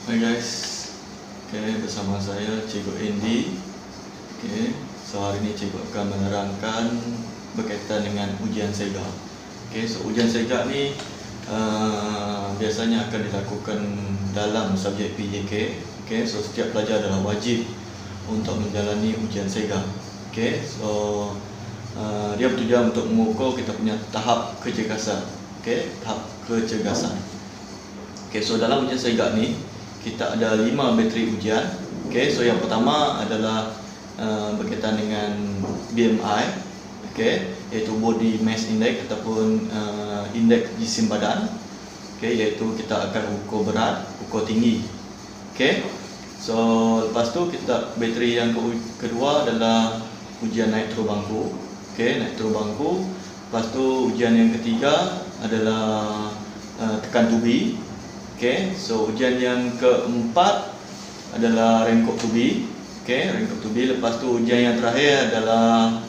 Hai guys, bersama saya Cikgu Andy. So hari ini cikgu akan menerangkan berkaitan dengan ujian SEGA. So ujian SEGA ni biasanya akan dilakukan dalam subjek PJK. So setiap pelajar adalah wajib untuk menjalani ujian SEGA. So dia bertujuan untuk mengukur kita punya tahap kecergasan. Tahap kecergasan. So dalam ujian SEGA ni kita ada 5 bateri ujian. So yang pertama adalah berkaitan dengan BMI, iaitu Body Mass Index ataupun indeks jisim badan. Iaitu kita akan ukur berat, ukur tinggi. So lepas tu kita bateri yang kedua adalah ujian naik turun bangku. Naik turun bangku. Lepas tu ujian yang ketiga adalah tekan tubi. So ujian yang keempat adalah rengkok tubi. Rengkok tubi. Lepas tu ujian yang terakhir adalah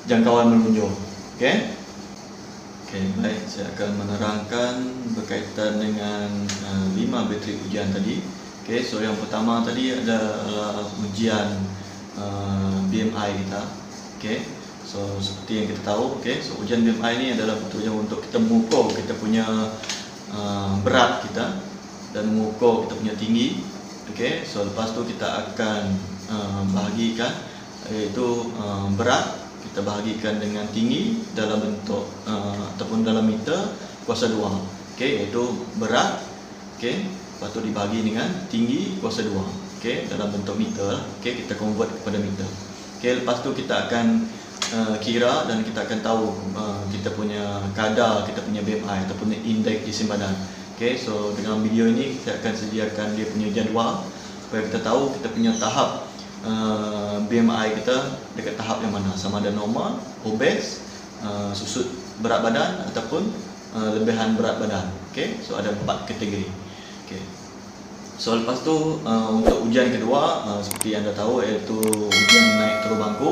jangkauan menunjuk. Baik, saya akan menerangkan berkaitan dengan 5 bateri ujian tadi. So yang pertama tadi adalah ujian BMI kita. So seperti yang kita tahu, so ujian BMI ni adalah bertujuan untuk kita mengukur kita punya berat kita dan mengukur kita punya tinggi. So lepas tu kita akan bahagikan, iaitu berat kita bahagikan dengan tinggi dalam bentuk ataupun dalam meter kuasa 2. Iaitu berat, lepas tu dibagi dengan tinggi kuasa 2, dalam bentuk meter. Kita convert kepada meter. Lepas tu kita akan kira dan kita akan tahu kita punya kadar, kita punya BMI ataupun indeks jisim badan. So dalam video ini saya akan sediakan dia punya jadual supaya kita tahu kita punya tahap BMI kita dekat tahap yang mana, sama ada normal, obes, susut berat badan ataupun lebihan berat badan. So ada 4 kategori. So lepas tu untuk ujian kedua, seperti anda tahu, iaitu ujian naik turun bangku.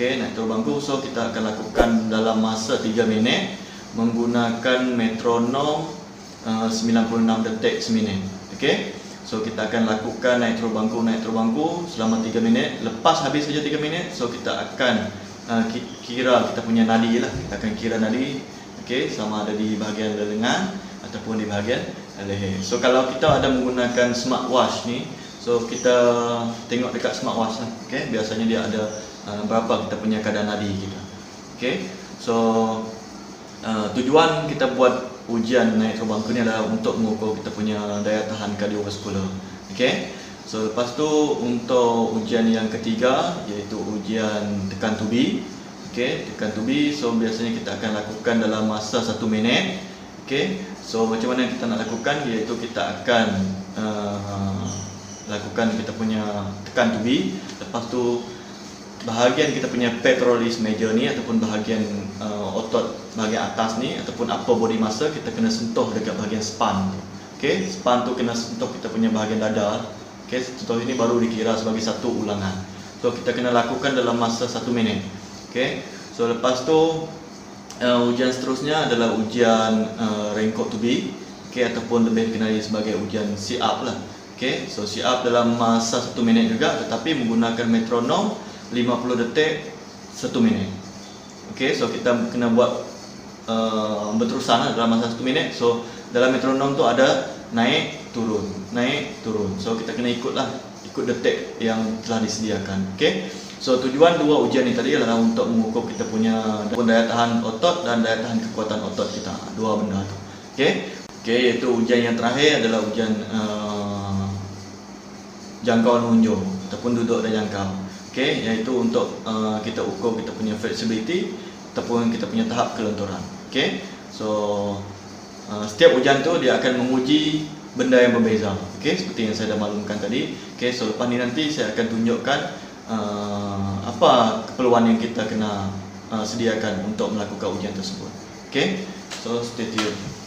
Naik turun bangku, so kita akan lakukan dalam masa 3 minit menggunakan metronom 96 detik seminit. So kita akan lakukan naik turun bangku selama 3 minit. Lepas habis saja 3 minit, so kita akan kira kita punya nadi lah. Kita akan kira nadi, sama ada di bahagian lengan ataupun di bahagian leher. So kalau kita ada menggunakan smartwatch ni, so kita tengok dekat smartwatch lah. Biasanya dia ada berapa kita punya kadar nadi kita. So tujuan kita buat ujian naik turun bangku ni adalah untuk mengukur kita punya daya tahan kardiovaskular. So lepas tu untuk ujian yang ketiga, iaitu ujian tekan tubi. Tekan tubi, so biasanya kita akan lakukan dalam masa 1 minit. So macam mana kita nak lakukan, iaitu kita akan lakukan kita punya tekan tubi. Lepas tu bahagian kita punya pectoralis major ni ataupun bahagian otot bahagian atas ni ataupun upper body muscle, kita kena sentuh dekat bahagian span tu. Span tu kena sentuh kita punya bahagian dada. Sentuh ini baru dikira sebagai satu ulangan. So kita kena lakukan dalam masa 1 minit. So lepas tu ujian seterusnya adalah ujian rengkok tubi, ataupun lebih dikenali sebagai ujian sit up lah. So sit up dalam masa 1 minit juga, tetapi menggunakan metronom 50 detik 1 minit. So kita kena buat berterusan dalam masa 1 minit. So dalam metronom tu ada naik turun. So kita kena ikut detik yang telah disediakan. So tujuan 2 ujian ni tadi adalah untuk mengukur kita punya daya tahan otot dan daya tahan kekuatan otot kita. 2 benda tu. Iaitu ujian yang terakhir adalah ujian jangkauan menunjuk ataupun duduk dan jangkau. Iaitu untuk kita ukur kita punya flexibility ataupun kita punya tahap kelenturan. So setiap ujian tu dia akan menguji benda yang berbeza. Seperti yang saya dah maklumkan tadi. So lepas ni nanti saya akan tunjukkan apa keperluan yang kita kena sediakan untuk melakukan ujian tersebut. So stay tuned.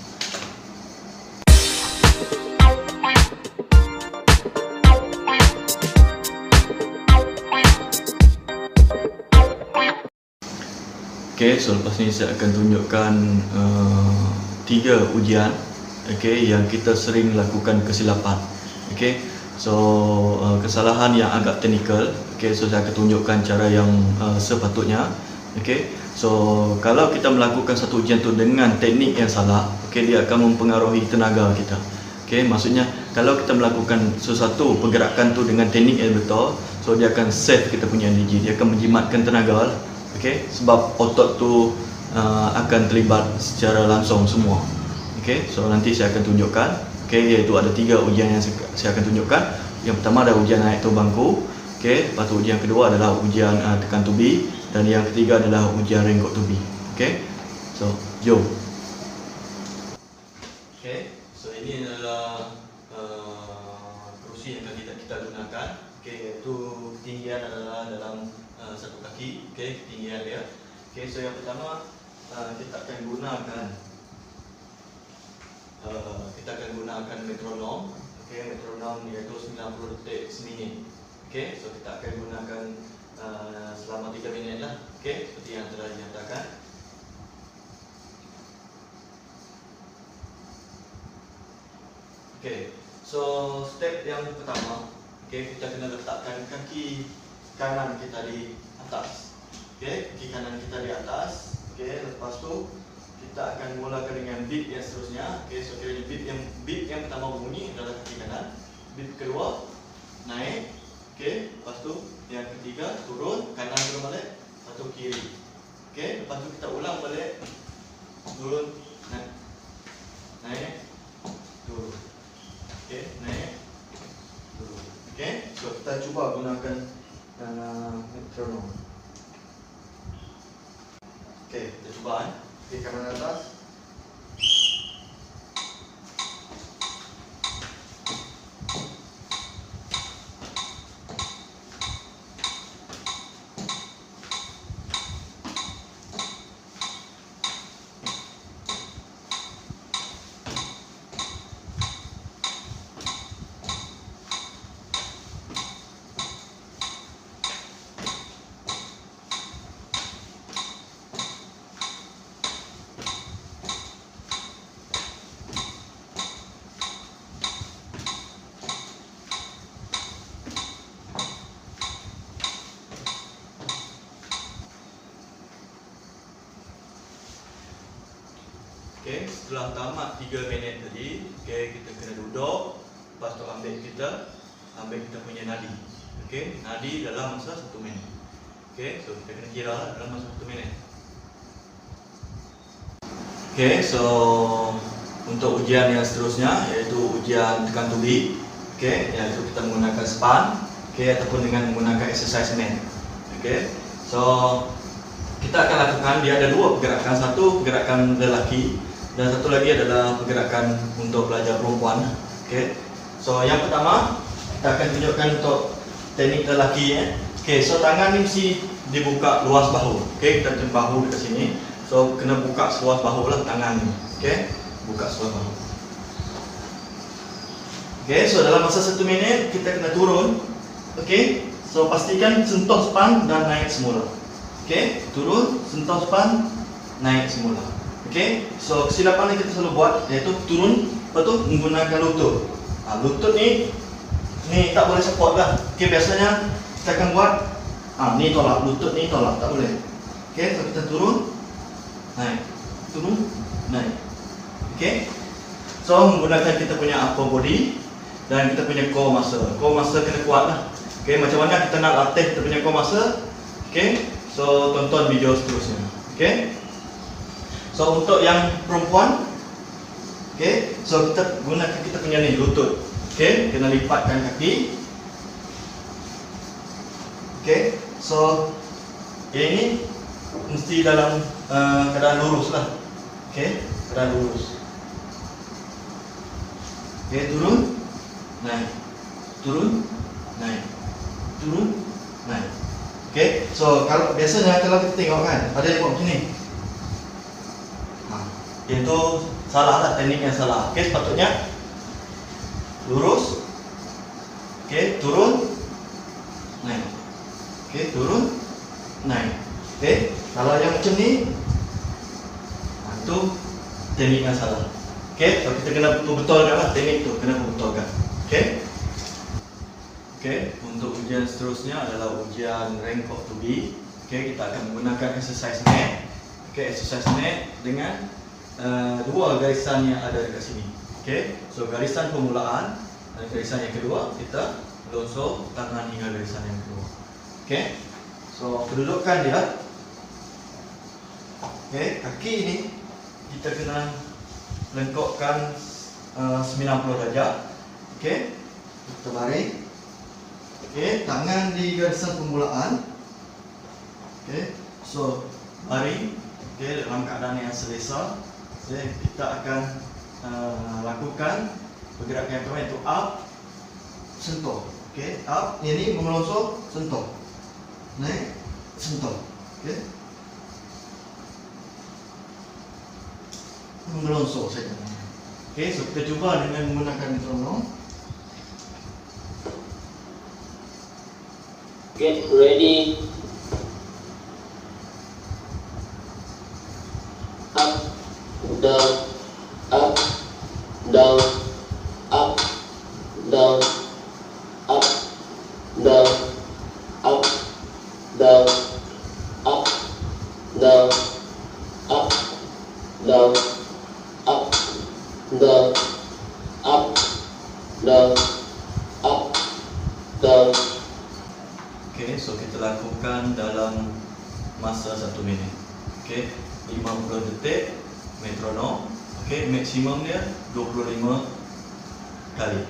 So lepas ni saya akan tunjukkan 3 ujian okey, yang kita sering lakukan kesilapan. Okey. So kesalahan yang agak teknikal. Okey, so saya akan tunjukkan cara yang sepatutnya. Okey. So kalau kita melakukan satu ujian tu dengan teknik yang salah, okey, dia akan mempengaruhi tenaga kita. Okey, maksudnya kalau kita melakukan sesuatu pergerakan tu dengan teknik yang betul, so dia akan save kita punya energi, dia akan menjimatkan tenaga lah. Okey, sebab otot tu akan terlibat secara langsung semua. Okey, so nanti saya akan tunjukkan. Okey, iaitu ada 3 ujian yang saya akan tunjukkan. Yang pertama adalah ujian naik turun bangku. Okey, lepas tu ujian kedua adalah ujian tekan tubi, dan yang ketiga adalah ujian rengkok tubi. Okey, so jom. Okey, so ini adalah kerusi yang akan kita gunakan. Okey, iaitu ketinggian adalah dalam satu kaki. Okey, ketinggian dia. Okey, so yang pertama kita akan gunakan metronom. Okey, metronom iaitu 90 detik seminit. Okey, so kita akan gunakan selama 3 minit lah. Okey, seperti yang telah dinyatakan. Okey, so step yang pertama, okey, kita kena letakkan kaki kanan kita di atas. Okey, kaki kanan kita di atas. Okey, lepas tu kita akan mulakan dengan beat yang seterusnya. Okey, so kira beat yang pertama bunyi adalah kaki kanan. Beat kedua naik. Okey, lepas tu yang ketiga turun, kanan turun balik, lepas tu kiri. Okey, lepas tu kita ulang balik. Turun, naik. Naik, turun. Okey, naik, turun. Okey, so kita cuba gunakan metronom. Okey, kita cuba Okey, kanan atas. Okey, setelah tamat 3 minit tadi, okey, kita kena duduk. Lepas tu ambil kita punya nadi. Okey, nadi dalam masa 1 minit. Okey, so kita kena kira dalam masa 1 minit. Okey, so untuk ujian yang seterusnya iaitu ujian tekan tubi. Okey, iaitu kita menggunakan span, okey, ataupun dengan menggunakan exercise mat. Okey, so kita akan lakukan, dia ada 2 pergerakan, satu pergerakan lelaki dan satu lagi adalah pergerakan untuk pelajar perempuan. Okey. So yang pertama kita akan tunjukkan untuk teknik lelaki. Okey, so tangan ni mesti dibuka luas bahu. Okey, kita letak bahu dekat sini. So kena buka seluas bahu lah tangan ni. Okey, buka seluas bahu. Okey, so dalam masa 1 minit kita kena turun. Okey, so pastikan sentuh span dan naik semula. Okey, turun, sentuh span, naik semula. Okey, so kesilapan yang kita selalu buat iaitu turun, lepas tu menggunakan lutut. Lutut ni tak boleh support lah. Okey, biasanya kita akan buat ni tolak, lutut ni tolak, tak boleh. Okey, so kita turun, naik, turun, naik. Okey, so menggunakan kita punya upper body dan kita punya core muscle. Core muscle kena kuat lah. Okey, macam mana kita nak latih kita punya core muscle? Okey, so tonton video seterusnya. Okey. So untuk yang perempuan, okey, so kita gunakan kita punya ni lutut. Okey, kena lipatkan kaki. Okey. So ini mesti dalam keadaan lurus lah. Okey, keadaan lurus. Okey, turun, naik. Turun, naik. Turun, naik. Okey, so kalau biasanya kalau kita tengok kan, ada yang buat macam ni. Itu salah lah, teknik yang salah. Okey, sepatutnya lurus. Okey, turun, naik. Okey, turun, naik. Okey, kalau yang macam ni, itu teknik yang salah. Okey, so kita kena betul-betulkan lah teknik tu, kena betulkan. Okey. Okey, untuk ujian seterusnya adalah ujian rank of 2B. Okey, kita akan menggunakan exercise net. Okey, exercise net dengan dua garisan yang ada dekat sini. Okey, so garisan permulaan dan garisan yang kedua kita longsor tangan hingga garisan yang kedua. Okey, so kedudukan dia. Okey, kaki ini kita kena lengkapkan 90 darjah. Okey, kita baring. Okey, tangan di garisan permulaan. Okey, so baring. Okey, dalam keadaan yang selesa. Okey, kita akan lakukan pergerakan yang pertama iaitu up, sentuh. Okey, up, ini memelosok, sentuh. Naik, sentuh. Okey. Memelosok saja. Okey, so kita cuba dengan menggunakan metronom. Get ready. Up, down, up, down, up, down, up, down, up, down, up, down, up, down, up, down, up, down, up, down. Okey, so kita lakukan dalam masa 1 minit. Okey, 50 detik metronom. Okey, maksimum dia 25 kali.